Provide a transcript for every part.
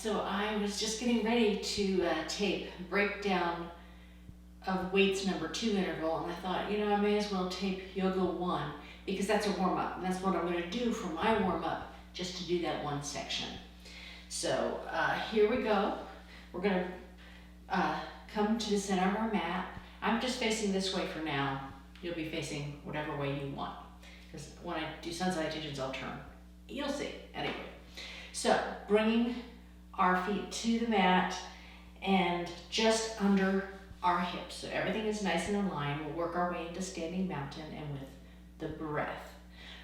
so I was just getting ready to tape breakdown of weights number 2 interval, and I thought, I may as well tape yoga 1 because that's a warm-up, and that's what I'm going to do for my warm-up, just to do that one section. So here we go. We're going to come to the center of our mat. I'm just facing this way for now. You'll be facing whatever way you want, because when I do sun salutations, I'll turn. You'll see. Anyway, so bringing our feet to the mat and just under our hips. So everything is nice and in line. We'll work our way into standing mountain, and with the breath,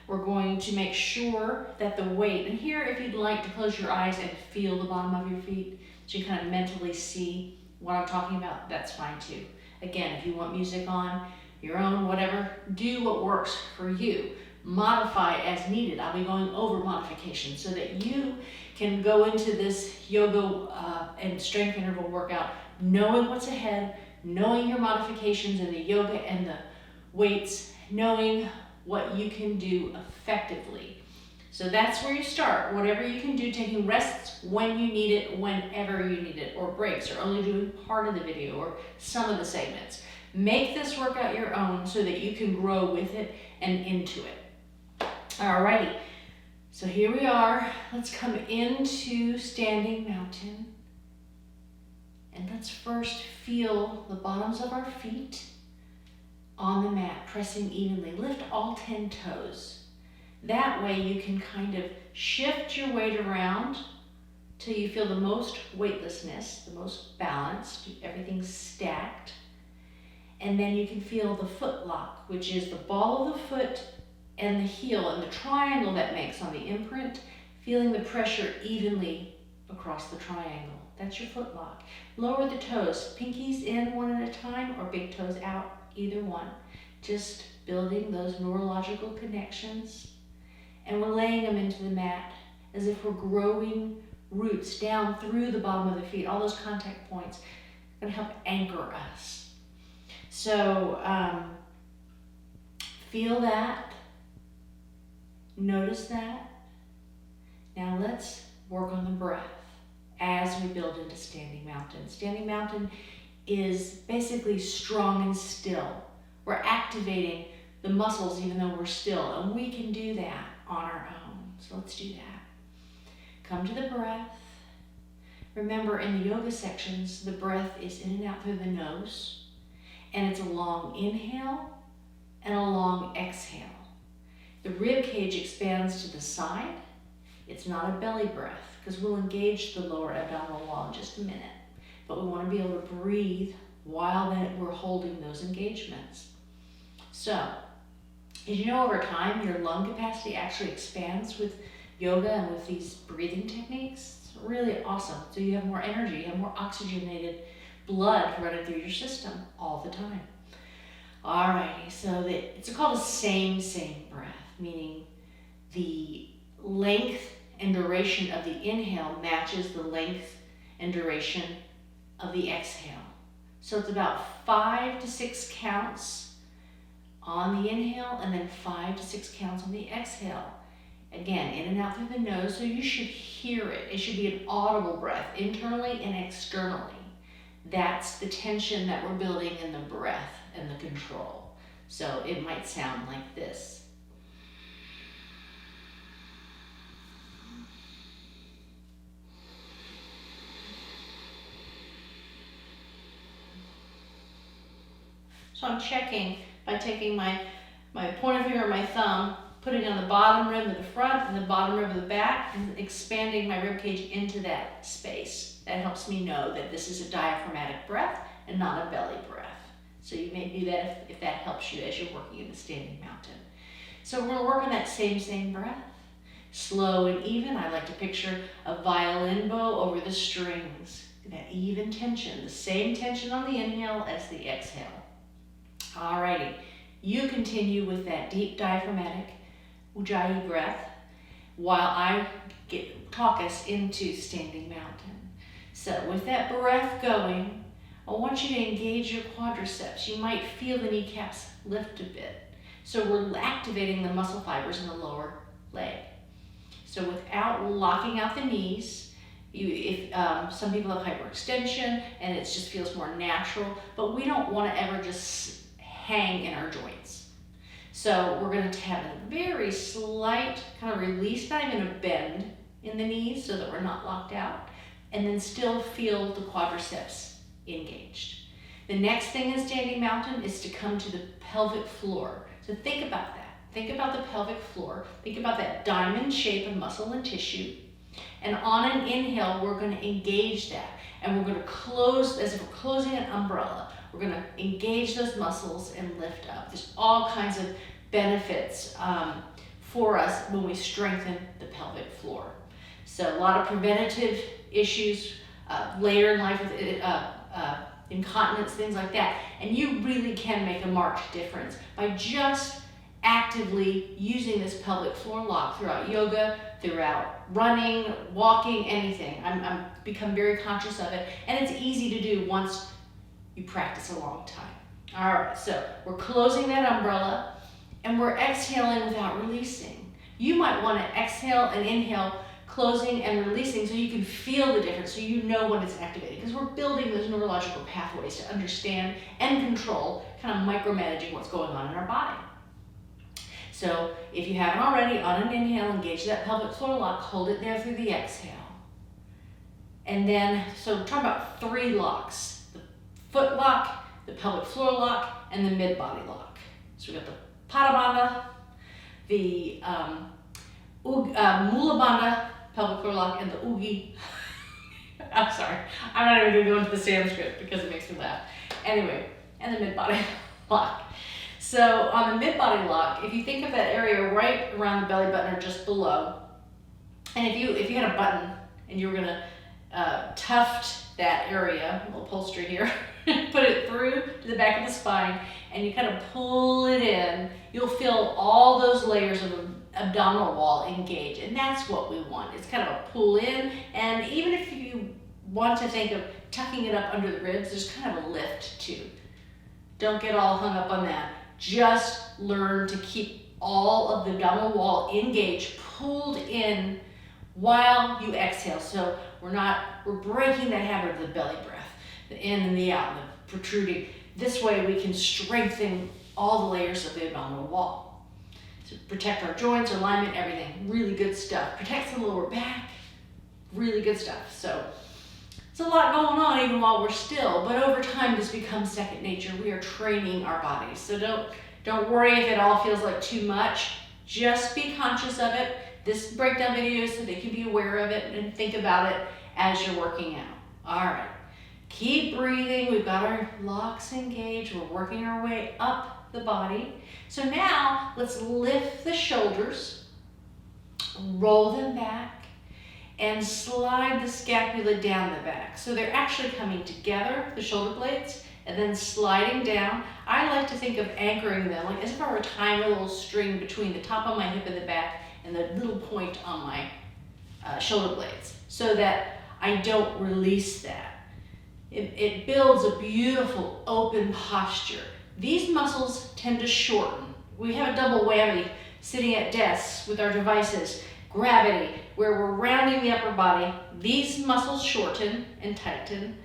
we're going to make sure that the weight, and here if you'd like to close your eyes and feel the bottom of your feet so you kind of mentally see what I'm talking about, that's fine too. Again, if you want music on, your own, whatever, do what works for you. Modify as needed. I'll be going over modification so that you can go into this yoga and strength interval workout knowing what's ahead, knowing your modifications in the yoga and the weights, knowing what you can do effectively. So that's where you start. Whatever you can do, taking rests when you need it, whenever you need it, or breaks, or only doing part of the video or some of the segments. Make this workout your own so that you can grow with it and into it. Alrighty, so here we are. Let's come into standing mountain. And let's first feel the bottoms of our feet on the mat, pressing evenly. Lift all 10 toes. That way you can kind of shift your weight around till you feel the most weightlessness, the most balanced, everything's stacked. And then you can feel the foot lock, which is the ball of the foot and the heel and the triangle that makes on the imprint, feeling the pressure evenly across the triangle. That's your foot lock. Lower the toes, pinkies in one at a time or big toes out, either one. Just building those neurological connections. And we're laying them into the mat as if we're growing roots down through the bottom of the feet. All those contact points are going to help anchor us. So feel that. Notice that. Now let's work on the breath as we build into standing mountain. Standing mountain is basically strong and still. We're activating the muscles even though we're still, and we can do that on our own. So let's do that. Come to the breath. Remember, in the yoga sections, the breath is in and out through the nose, and it's a long inhale and a long exhale. The rib cage expands to the side. It's not a belly breath because we'll engage the lower abdominal wall in just a minute, but we want to be able to breathe while we're holding those engagements. So, as you know, over time, your lung capacity actually expands with yoga and with these breathing techniques. It's really awesome. So you have more energy, you have more oxygenated blood running through your system all the time. Alrighty, so it's called a same breath, meaning the length and duration of the inhale matches the length and duration of the exhale. So it's about 5 to 6 counts on the inhale and then 5 to 6 counts on the exhale. Again, in and out through the nose, so you should hear it. It should be an audible breath, internally and externally. That's the tension that we're building in the breath and the control. So it might sound like this. So I'm checking by taking my pointer finger and my thumb, putting it on the bottom rib of the front and the bottom rib of the back, and expanding my rib cage into that space. That helps me know that this is a diaphragmatic breath and not a belly breath. So you may do that if that helps you as you're working in the standing mountain. So we're going to work on that same breath. Slow and even. I like to picture a violin bow over the strings. That even tension, the same tension on the inhale as the exhale. Alrighty, you continue with that deep diaphragmatic Ujjayi breath while I talk us into standing mountain. So with that breath going, I want you to engage your quadriceps. You might feel the kneecaps lift a bit. So we're activating the muscle fibers in the lower leg. So without locking out the knees, If some people have hyperextension and it just feels more natural, but we don't want to ever just hang in our joints. So we're going to have a very slight kind of release, not even a bend in the knees so that we're not locked out, and then still feel the quadriceps engaged. The next thing in standing mountain is to come to the pelvic floor. So think about that. Think about the pelvic floor. Think about that diamond shape of muscle and tissue. And on an inhale, we're going to engage that. And we're going to close, as if we're closing an umbrella. We're going to engage those muscles and lift up. There's all kinds of benefits for us when we strengthen the pelvic floor. So a lot of preventative issues later in life with incontinence, things like that. And you really can make a marked difference by just actively using this pelvic floor lock throughout yoga, throughout running, walking, anything. I'm become very conscious of it, and it's easy to do once you practice a long time. All right, so we're closing that umbrella, and we're exhaling without releasing. You might want to exhale and inhale, closing and releasing, so you can feel the difference, so you know when it's activated, because we're building those neurological pathways to understand and control, kind of micromanaging what's going on in our body. So if you haven't already, on an inhale, engage that pelvic floor lock, hold it there through the exhale. And then, so we're talking about 3 locks: the foot lock, the pelvic floor lock, and the mid-body lock. So we've got the Pada Bandha, the Mula Bandha, pelvic floor lock, and the Ugi. I'm sorry, I'm not even going to go into the Sanskrit because it makes me laugh. Anyway, and the mid-body lock. So on the mid-body lock, if you think of that area right around the belly button or just below, and if you had a button and you were going to tuft that area, a little upholstery here, put it through to the back of the spine, and you kind of pull it in, you'll feel all those layers of abdominal wall engage, and that's what we want. It's kind of a pull in, and even if you want to think of tucking it up under the ribs, there's kind of a lift too. Don't get all hung up on that. Just learn to keep all of the abdominal wall engaged, pulled in while you exhale. So we're breaking that habit of the belly breath, the in and the out, the protruding. This way we can strengthen all the layers of the abdominal wall. So protect our joints, alignment, everything. Really good stuff. Protects the lower back. Really good stuff. So it's a lot going on even while we're still, but over time this becomes second nature. We are training our bodies. So don't worry if it all feels like too much. Just be conscious of it. This breakdown video is so that you can be aware of it and think about it as you're working out. All right, keep breathing. We've got our locks engaged. We're working our way up the body. So now let's lift the shoulders, roll them back, and slide the scapula down the back. So they're actually coming together, the shoulder blades, and then sliding down. I like to think of anchoring them, like as if I were tying a little string between the top of my hip and the back and the little point on my shoulder blades, so that I don't release that. It builds a beautiful open posture. These muscles tend to shorten. We have a double whammy sitting at desks with our devices. Gravity, where we're rounding the upper body, these muscles shorten and tighten,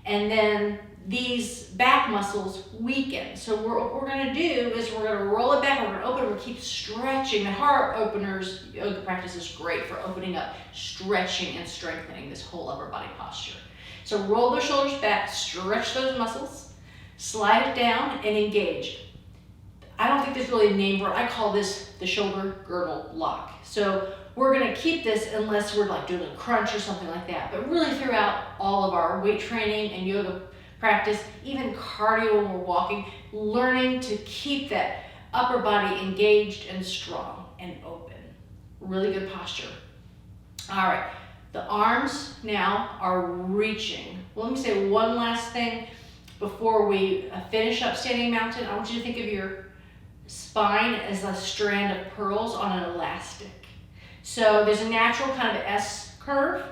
and then these back muscles weaken. So what we're going to do is we're going to roll it back, we're going to open, we're going to keep stretching. The heart openers, yoga practice is great for opening up, stretching and strengthening this whole upper body posture. So roll the shoulders back, stretch those muscles, slide it down, and engage. I don't think there's really a name for it. I call this the shoulder girdle lock. So we're going to keep this unless we're like doing a crunch or something like that. But really throughout all of our weight training and yoga practice, even cardio when we're walking, learning to keep that upper body engaged and strong and open. Really good posture. All right, the arms now are reaching. Well, let me say one last thing before we finish up standing mountain. I want you to think of your spine as a strand of pearls on an elastic. So there's a natural kind of S curve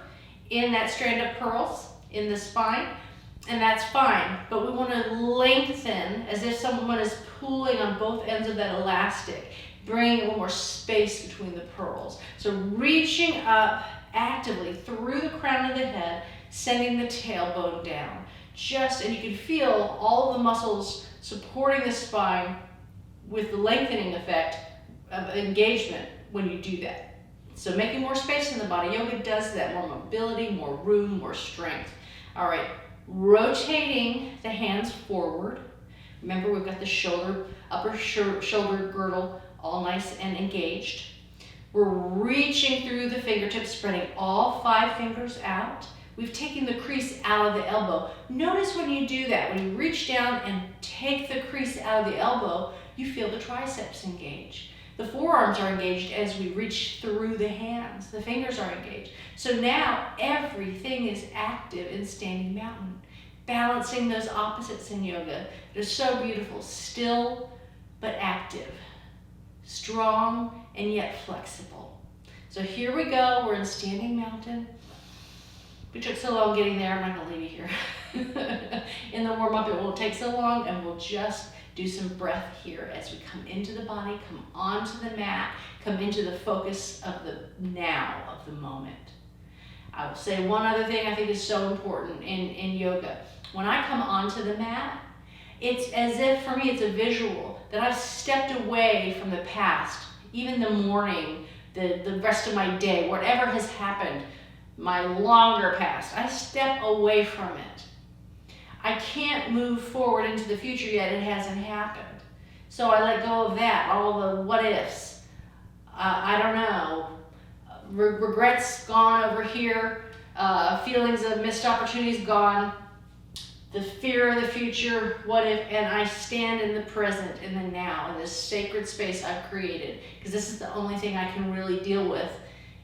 in that strand of pearls in the spine, and that's fine, but we want to lengthen as if someone is pulling on both ends of that elastic, bringing a little more space between the pearls. So reaching up actively through the crown of the head, sending the tailbone down. And you can feel all the muscles supporting the spine with the lengthening effect of engagement when you do that. So making more space in the body, yoga does that, more mobility, more room, more strength. All right, rotating the hands forward. Remember, we've got the upper shoulder girdle all nice and engaged. We're reaching through the fingertips, spreading all 5 fingers out. We've taken the crease out of the elbow. Notice when you do that, when you reach down and take the crease out of the elbow, you feel the triceps engage. The forearms are engaged as we reach through the hands. The fingers are engaged. So now everything is active in standing mountain. Balancing those opposites in yoga. They're so beautiful. Still but active. Strong and yet flexible. So here we go. We're in standing mountain. We took so long getting there, I'm not going to leave you here. In the warm-up, it won't take so long, and we'll just do some breath here as we come into the body, come onto the mat, come into the focus of the now, of the moment. I will say one other thing I think is so important in yoga. When I come onto the mat, it's as if, for me, it's a visual that I've stepped away from the past, even the morning, the rest of my day, whatever has happened, my longer past. I step away from it. I can't move forward into the future yet. It hasn't happened. So I let go of that, all the what ifs. I don't know. Regrets gone over here. Feelings of missed opportunities gone. The fear of the future, what if, and I stand in the present, in the now, in this sacred space I've created, because this is the only thing I can really deal with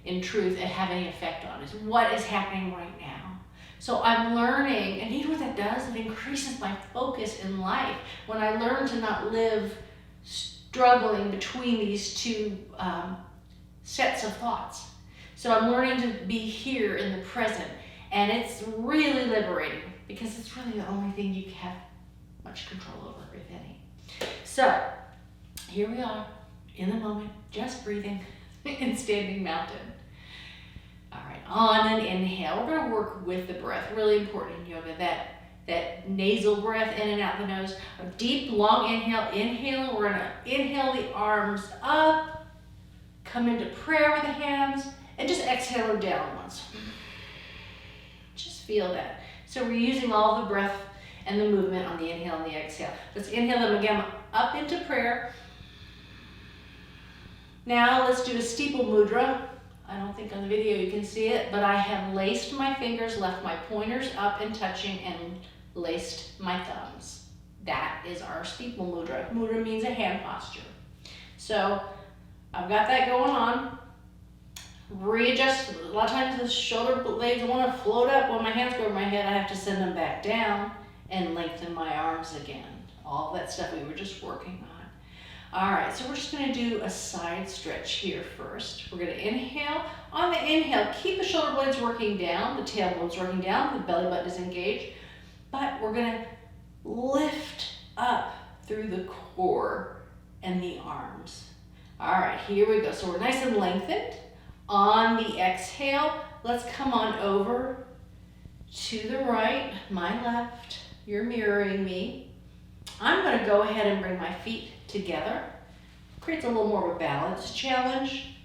in truth and have any effect on, is what is happening right now. So I'm learning, and you know what that does? It increases my focus in life. When I learn to not live struggling between these two sets of thoughts. So I'm learning to be here in the present, and it's really liberating, because it's really the only thing you have much control over, if any. So here we are in the moment, just breathing in standing mountain. All right, on an inhale, we're going to work with the breath. Really important in yoga, that nasal breath in and out the nose. A deep, long inhale. Inhale, we're going to inhale the arms up, come into prayer with the hands, and just exhale them down once. Just feel that. So we're using all the breath and the movement on the inhale and the exhale. Let's inhale them again up into prayer. Now let's do a steeple mudra. I don't think on the video you can see it, but I have laced my fingers, left my pointers up and touching, and laced my thumbs. That is our steeple mudra. Mudra means a hand posture. So I've got that going on. Readjust. A lot of times the shoulder blades want to float up. When my hands go over my head, I have to send them back down and lengthen my arms again. All that stuff we were just working on. All right, so we're just going to do a side stretch here first. We're going to inhale. On the inhale, keep the shoulder blades working down, the tailbone's working down, the belly button is engaged, but we're going to lift up through the core and the arms. All right, here we go. So we're nice and lengthened. On the exhale, let's come on over to the right, my left. You're mirroring me. I'm going to go ahead and bring my feet together. Creates a little more of a balance challenge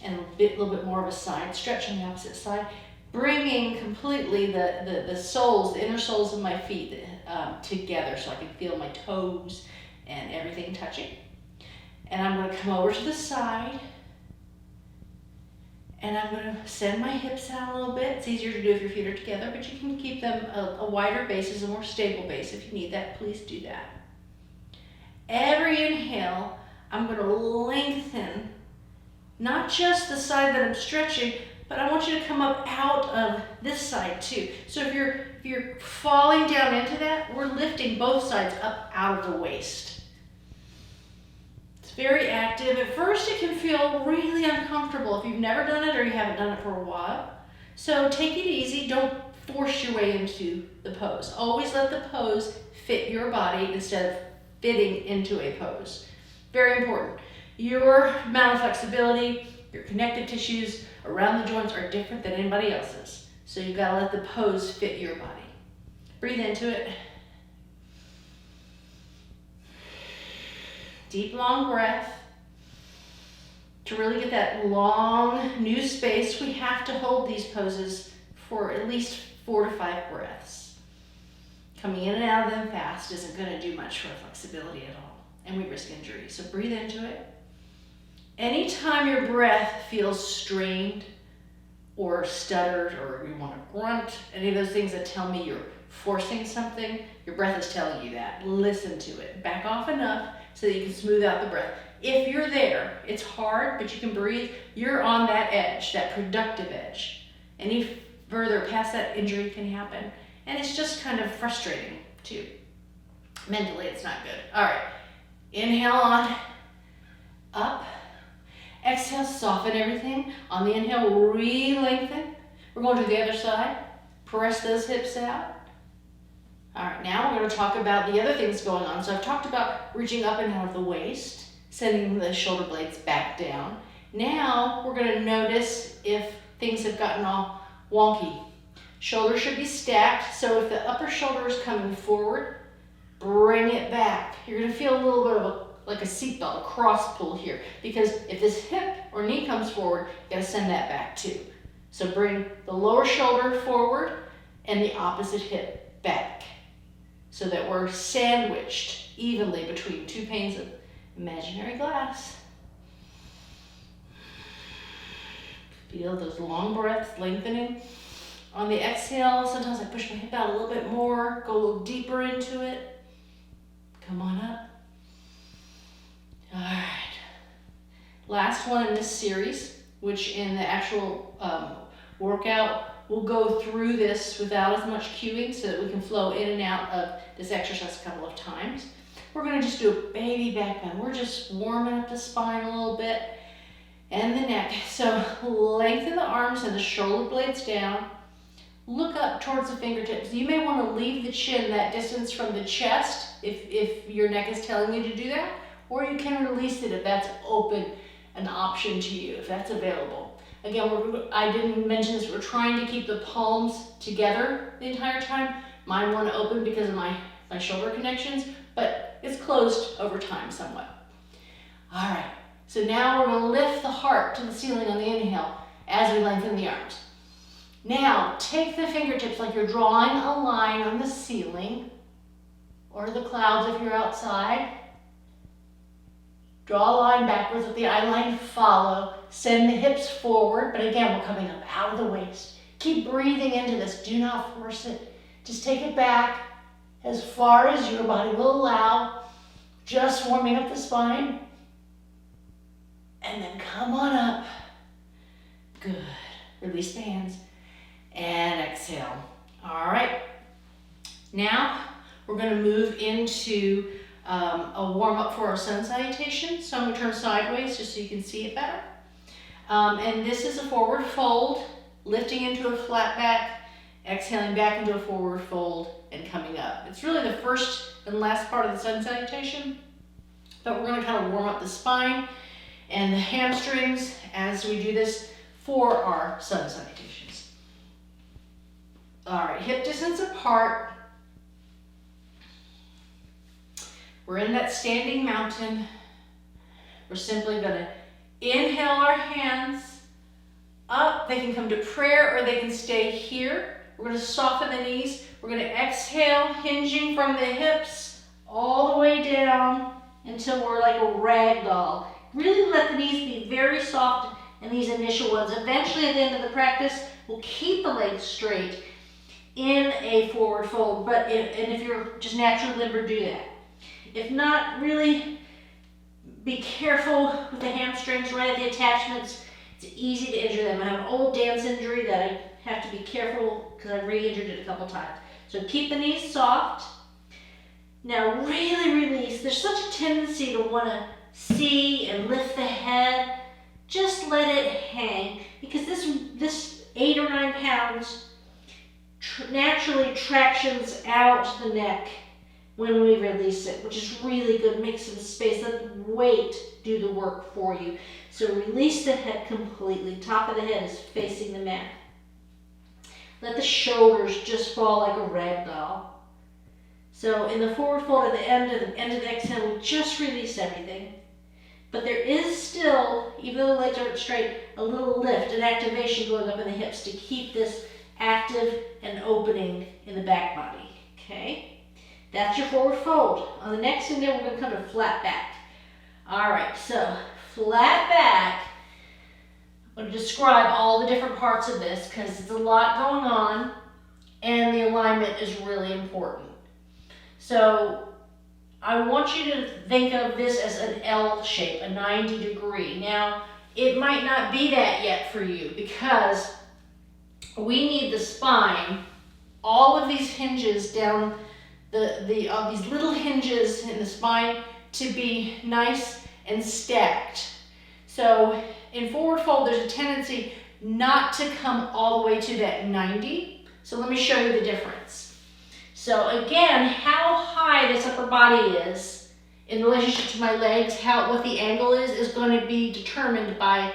and a little bit more of a side stretch on the opposite side. Bringing completely the soles, the inner soles of my feet together so I can feel my toes and everything touching. And I'm going to come over to the side. And I'm going to send my hips out a little bit. It's easier to do if your feet are together, but you can keep them a wider base as a more stable base. If you need that, please do that. Every inhale, I'm going to lengthen, not just the side that I'm stretching, but I want you to come up out of this side too. So if you're falling down into that, we're lifting both sides up out of the waist. Very active. At first it can feel really uncomfortable if you've never done it or you haven't done it for a while. So take it easy. Don't force your way into the pose. Always let the pose fit your body instead of fitting into a pose. Very important. Your amount of flexibility, your connective tissues around the joints are different than anybody else's. So you've got to let the pose fit your body. Breathe into it. Deep, long breath. To really get that long new space, we have to hold these poses for at least 4 to 5 breaths. Coming in and out of them fast isn't going to do much for flexibility at all, and we risk injury. So breathe into it. Anytime your breath feels strained or stuttered or you want to grunt, any of those things that tell me you're forcing something, your breath is telling you that. Listen to it. Back off enough so that you can smooth out the breath. If you're there, it's hard, but you can breathe. You're on that edge, that productive edge. Any further past that, injury can happen. And it's just kind of frustrating too. Mentally, it's not good. All right, inhale on, up. Exhale, soften everything. On the inhale, re-lengthen. We're going to the other side. Press those hips out. All right, now we're going to talk about the other things going on. So I've talked about reaching up and out of the waist, sending the shoulder blades back down. Now we're going to notice if things have gotten all wonky. Shoulders should be stacked, so if the upper shoulder is coming forward, bring it back. You're going to feel a little bit of like a seatbelt, a cross pull here, because if this hip or knee comes forward, you got to send that back too. So bring the lower shoulder forward and the opposite hip back, so that we're sandwiched evenly between 2 panes of imaginary glass. Feel those long breaths lengthening. On the exhale, sometimes I push my hip out a little bit more, go a little deeper into it. Come on up. All right. Last one in this series, which in the actual workout, we'll go through this without as much cueing so that we can flow in and out of this exercise a couple of times. We're going to just do a baby back bend. We're just warming up the spine a little bit and the neck. So lengthen the arms and the shoulder blades down. Look up towards the fingertips. You may want to leave the chin that distance from the chest if your neck is telling you to do that, or you can release it if that's open, an option to you, if that's available. Again, I didn't mention this, we're trying to keep the palms together the entire time. Mine want to open because of my shoulder connections, but it's closed over time somewhat. All right, so now we're going to lift the heart to the ceiling on the inhale as we lengthen the arms. Now, take the fingertips like you're drawing a line on the ceiling or the clouds if you're outside. Draw a line backwards with the eye line follow. Send the hips forward, but again, we're coming up out of the waist. Keep breathing into this. Do not force it. Just take it back as far as your body will allow. Just warming up the spine. And then come on up. Good. Release the hands. And exhale. All right. Now we're going to move into a warm up for our sun salutation. So I'm going to turn sideways just so you can see it better. And this is a forward fold, lifting into a flat back, exhaling back into a forward fold, and coming up. It's really the first and last part of the sun salutation, but we're going to kind of warm up the spine and the hamstrings as we do this for our sun salutations. All right, hip distance apart. We're in that standing mountain. We're simply going to inhale our hands up. They can come to prayer or they can stay here. We're going to soften the knees. We're going to exhale, hinging from the hips all the way down until we're like a rag doll. Really let the knees be very soft in these initial ones. Eventually at the end of the practice, we'll keep the legs straight in a forward fold. But if you're just naturally limber, do that. If not, really be careful with the hamstrings, right at the attachments. It's easy to injure them. I have an old dance injury that I have to be careful because I re-injured it a couple times. So keep the knees soft. Now really release. There's such a tendency to want to see and lift the head. Just let it hang, because this 8 or 9 pounds naturally tractions out the neck when we release it, which is really good. Make some space, let the weight do the work for you. So release the head completely. Top of the head is facing the mat. Let the shoulders just fall like a rag doll. So in the forward fold at the end of the exhale, we just release everything. But there is still, even though the legs aren't straight, a little lift, an activation going up in the hips to keep this active and opening in the back body. Okay? That's your forward fold. On the next one there, we're going to come to flat back. All right, so flat back. I'm going to describe all the different parts of this because it's a lot going on and the alignment is really important. So I want you to think of this as an L shape, a 90 degree. Now, it might not be that yet for you because we need the spine, all of these hinges down, these little hinges in the spine to be nice and stacked. So in forward fold, there's a tendency not to come all the way to that 90. So let me show you the difference. So again, how high this upper body is in relationship to my legs, what the angle is going to be determined by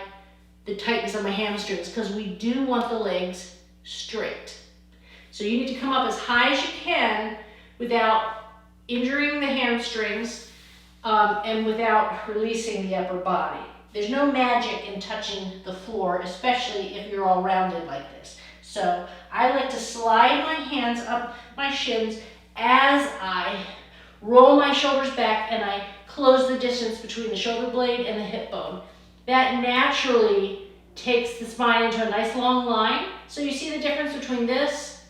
the tightness of my hamstrings because we do want the legs straight. So you need to come up as high as you can without injuring the hamstrings and without releasing the upper body. There's no magic in touching the floor, especially if you're all rounded like this. So I like to slide my hands up my shins as I roll my shoulders back and I close the distance between the shoulder blade and the hip bone. That naturally takes the spine into a nice long line. So you see the difference between this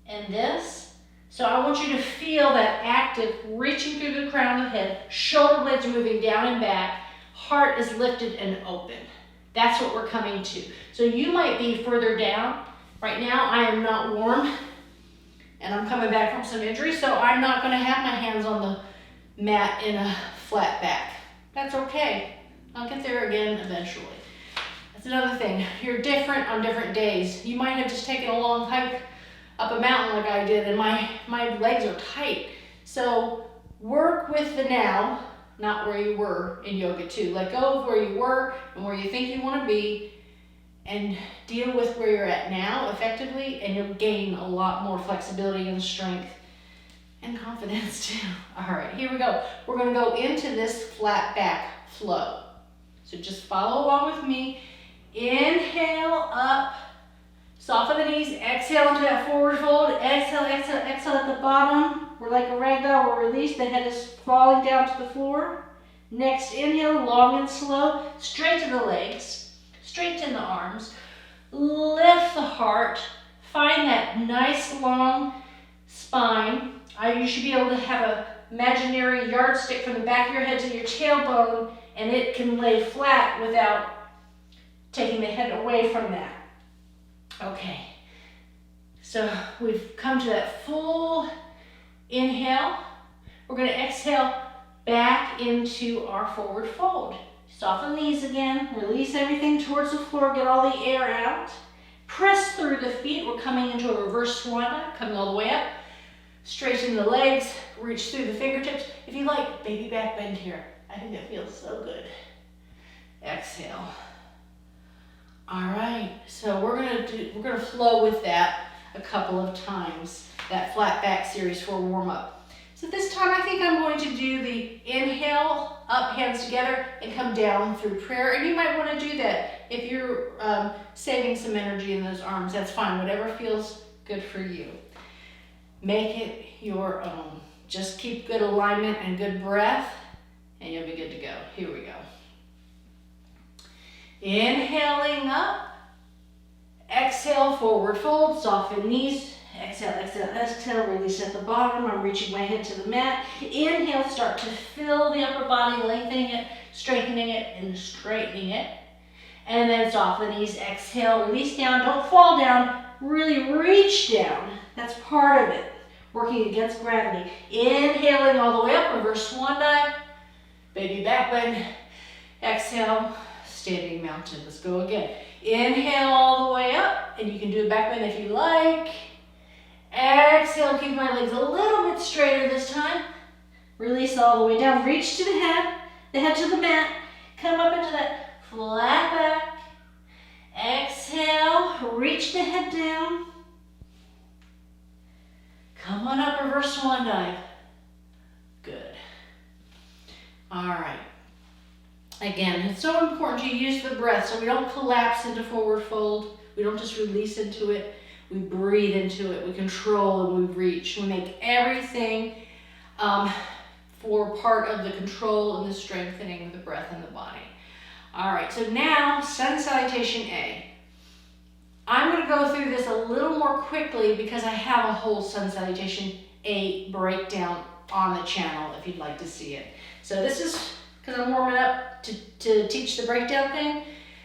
and this? So I want you to feel that active reaching through the crown of the head, shoulder blades are moving down and back, heart is lifted and open. That's what we're coming to. So you might be further down. Right now I am not warm and I'm coming back from some injury, so I'm not going to have my hands on the mat in a flat back. That's okay. I'll get there again eventually. That's another thing. You're different on different days. You might have just taken a long hike up a mountain like I did and my legs are tight. So work with the now, not where you were in yoga too. Let go of where you were and where you think you want to be and deal with where you're at now effectively, and you'll gain a lot more flexibility and strength and confidence too. All right, here we go. We're going to go into this flat back flow. So just follow along with me. Inhale up, soften the knees, exhale into that forward fold, exhale, exhale, exhale at the bottom. We're like a rag doll, we're released, the head is falling down to the floor. Next inhale, long and slow, straighten the legs, straighten the arms, lift the heart, find that nice long spine. You should be able to have an imaginary yardstick from the back of your head to your tailbone, and it can lay flat without taking the head away from that. Okay, so we've come to that full inhale. We're going to exhale back into our forward fold. Soften the knees again, release everything towards the floor, get all the air out. Press through the feet. We're coming into a reverse swan dive, coming all the way up. Straighten the legs, reach through the fingertips. If you like, baby back bend here. I think that feels so good. Exhale. All right, so we're gonna flow with that a couple of times, that flat back series for a warm up. So this time I think I'm going to do the inhale, up, hands together, and come down through prayer. And you might want to do that if you're saving some energy in those arms. That's fine, whatever feels good for you. Make it your own. Just keep good alignment and good breath, and you'll be good to go. Here we go. Inhaling up, exhale, forward fold, soften knees, exhale, exhale, exhale, release at the bottom. I'm reaching my head to the mat. Inhale, start to fill the upper body, lengthening it, strengthening it, and straightening it. And then soften the knees, exhale, release down, don't fall down, really reach down. That's part of it, working against gravity. Inhaling all the way up, reverse swan dive, baby back bend, exhale, standing mountain. Let's go again. Inhale all the way up, and you can do a back bend if you like. Exhale. exhale, keep my legs a little bit straighter this time. Release all the way down. Reach to the head to the mat. Come up into that flat back. Exhale, reach the head down. Come on up, reverse swan dive. Good. All right. Again, it's so important to use the breath so we don't collapse into forward fold. We don't just release into it. We breathe into it. We control and we reach. We make everything for part of the control and the strengthening of the breath in the body. All right, so now sun salutation A. I'm going to go through this a little more quickly because I have a whole sun salutation A breakdown on the channel if you'd like to see it. So this is because I'm warming up to teach the breakdown thing,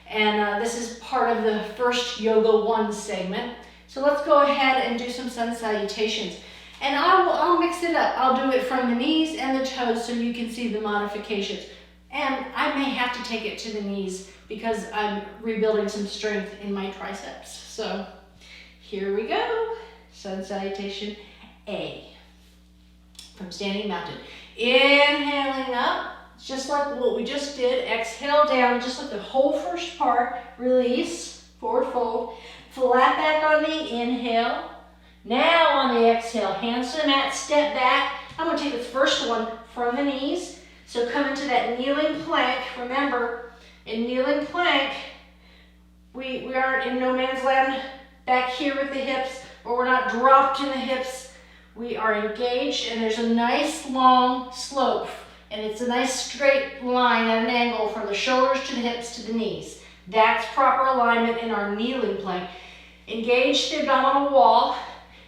and this is part of the first Yoga 1 segment. So let's go ahead and do some sun salutations. And I'll mix it up. I'll do it from the knees and the toes so you can see the modifications. And I may have to take it to the knees because I'm rebuilding some strength in my triceps. So here we go. Sun salutation A. From standing mountain. Inhaling up, just like what we just did. Exhale down, just like the whole first part. Release, forward fold. Flat back on the inhale. Now on the exhale, hands to the mat, step back. I'm going to take this first one from the knees. So come into that kneeling plank. Remember, in kneeling plank, we aren't in no man's land back here with the hips, or we're not dropped in the hips. We are engaged, and there's a nice long slope, and it's a nice straight line at an angle from the shoulders to the hips to the knees. That's proper alignment in our kneeling plank. Engage the abdominal wall.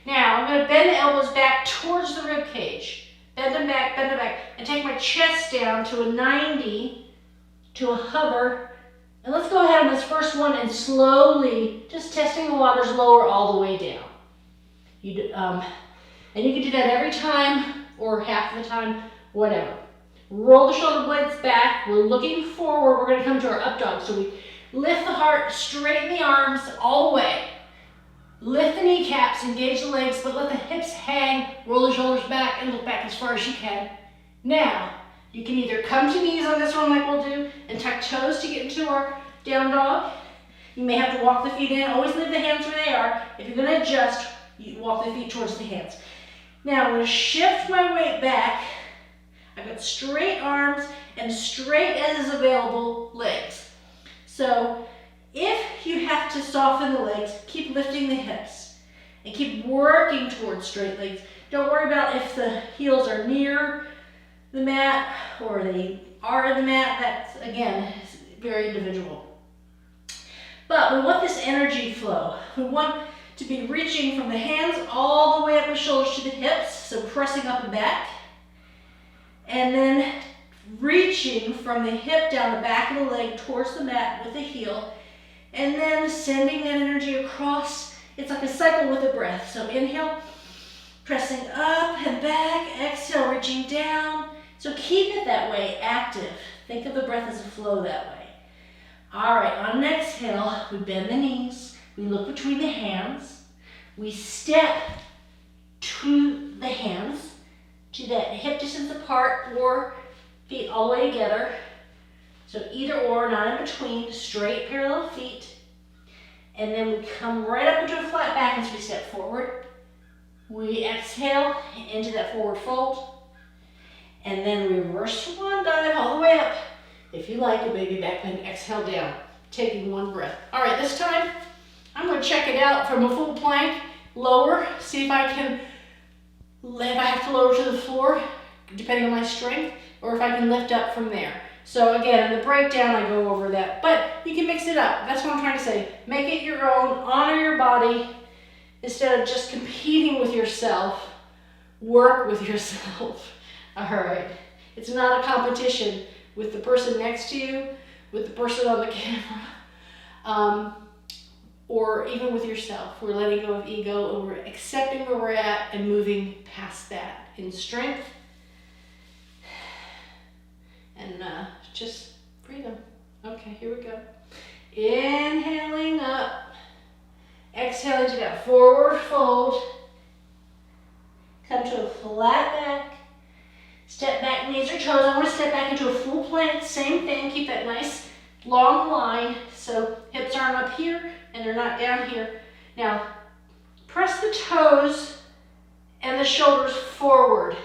Now, I'm going to bend the elbows back towards the rib cage. Bend them back, and take my chest down to a 90, to a hover. And let's go ahead on this first one and slowly, just testing the waters, lower all the way down. And you can do that every time or half the time, whatever. Roll the shoulder blades back. We're looking forward. We're going to come to our up dog. So we lift the heart, straighten the arms all the way. Lift the kneecaps, engage the legs, but let the hips hang, roll the shoulders back, and look back as far as you can. Now, you can either come to knees on this one like we'll do, and tuck toes to get into our down dog. You may have to walk the feet in. Always leave the hands where they are. If you're going to adjust, you walk the feet towards the hands. Now, I'm going to shift my weight back. I've got straight arms and straight as available legs. So, if you have to soften the legs, keep lifting the hips and keep working towards straight legs. Don't worry about if the heels are near the mat or they are in the mat. That's, again, very individual. But we want this energy flow. We want to be reaching from the hands all the way up the shoulders to the hips, so pressing up and back. And then reaching from the hip down the back of the leg towards the mat with the heel. And then sending that energy across. It's like a cycle with a breath. So inhale, pressing up and back. Exhale, reaching down. So keep it that way, active. Think of the breath as a flow that way. All right, on an exhale, we bend the knees. We look between the hands. We step to the hands, to that hip distance apart or feet all the way together. So either or, not in between, straight parallel feet. And then we come right up into a flat back as we step forward. We exhale into that forward fold. And then reverse swan dive all the way up. If you like a baby back bend, exhale down, taking one breath. All right, this time I'm going to check it out from a full plank, lower, see if I have to lower to the floor, depending on my strength, or if I can lift up from there. So again, in the breakdown, I go over that, but you can mix it up. That's what I'm trying to say. Make it your own, honor your body, instead of just competing with yourself, work with yourself. All right, it's not a competition with the person next to you, with the person on the camera, or even with yourself. We're letting go of ego, and we're accepting where we're at and moving past that in strength. And just freedom. Okay, here we go. Inhaling up. Exhaling to that forward fold. flat back. Step back, knees or toes. I want to step back into a full plank. Same thing. Keep that nice long line. So hips aren't up here and they're not down here. Now, press the toes and the shoulders forward.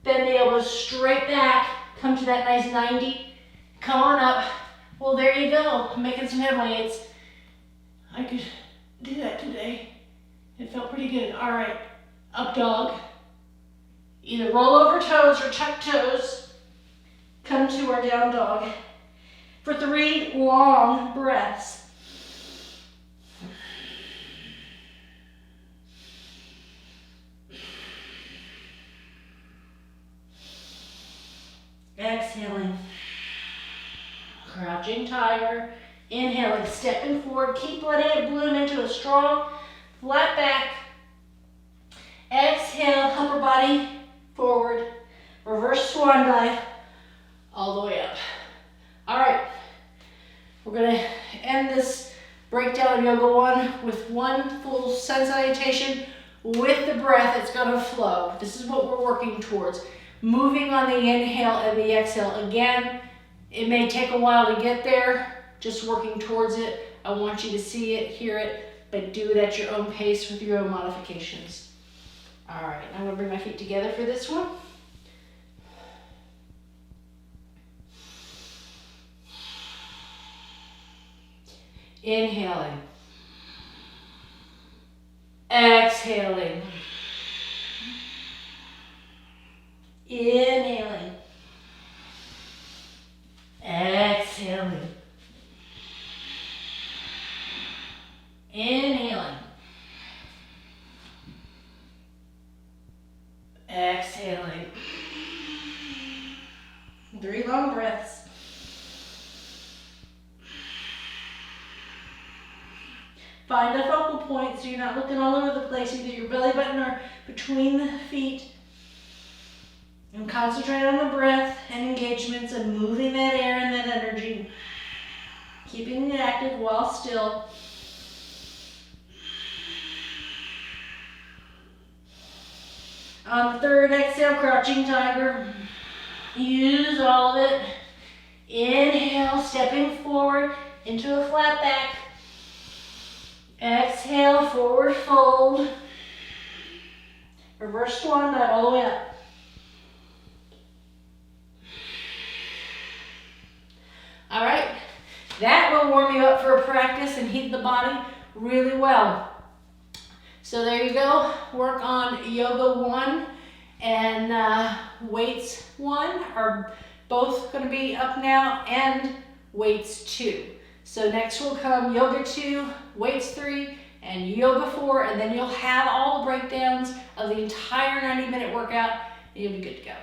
Bend the elbows straight back. Come to that nice 90. Come on up. Well, there you go. I'm making some headway. I could do that today. It felt pretty good. All right, up dog. Either roll over toes or tuck toes. Come to our down dog. For 3 long breaths. Exhaling. Crouching tiger. Inhaling, stepping forward. Keep letting it bloom into a strong, flat back. Exhale, upper body forward. Reverse swan dive all the way up. All right, we're gonna end this breakdown of Yoga 1 with one full sun salutation with the breath. It's gonna flow. This is what we're working towards. Moving on the inhale and the exhale. Again, it may take a while to get there. Just working towards it. I want you to see it, hear it, but do it at your own pace with your own modifications. All right, I'm gonna bring my feet together for this one. Inhaling. Exhaling. Inhaling. Exhaling. Inhaling. Exhaling. 3 long breaths. Find a focal point so you're not looking all over the place, either your belly button or between the feet. And concentrate on the breath and engagements and moving that air and that energy. Keeping it active while still. On the 3rd exhale, crouching tiger. Use all of it. Inhale, stepping forward into a flat back. Exhale, forward fold. Reverse swan dive all the way up. All right, that will warm you up for a practice and heat the body really well. So there you go, work on Yoga 1 and Weights 1 are both gonna be up now, and Weights 2. So next will come Yoga 2, Weights 3, and Yoga 4, and then you'll have all the breakdowns of the entire 90-minute workout, and you'll be good to go.